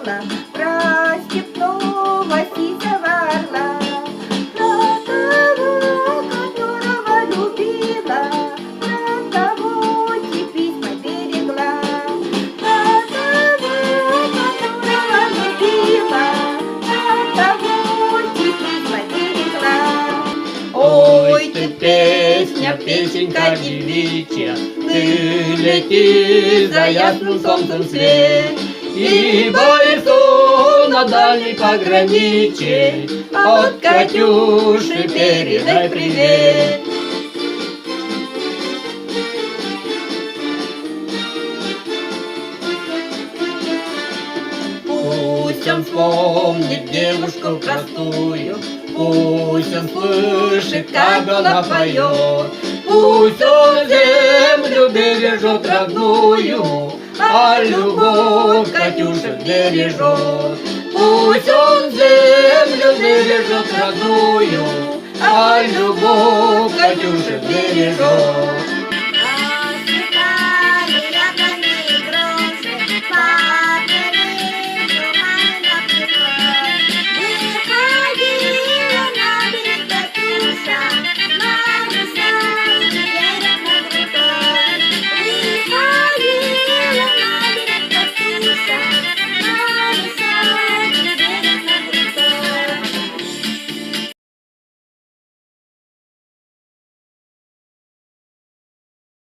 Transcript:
любила, про степного сизого орла, про того, которого любила, про того, чьи письма берегла, про того, которого любила, про того, чьи письма берегла. Ой, ты песня, песенка девичья, ты лети за ясным солнцем свет, ибо лесу на дальней пограничье, от Катюши передай привет. Пусть он вспомнит девушку простую, пусть он слышит, как она поет, пусть он землю бережет родную, а любовь Катюша бережет. Пусть он землю бережет родную, а любовь Катюша бережет.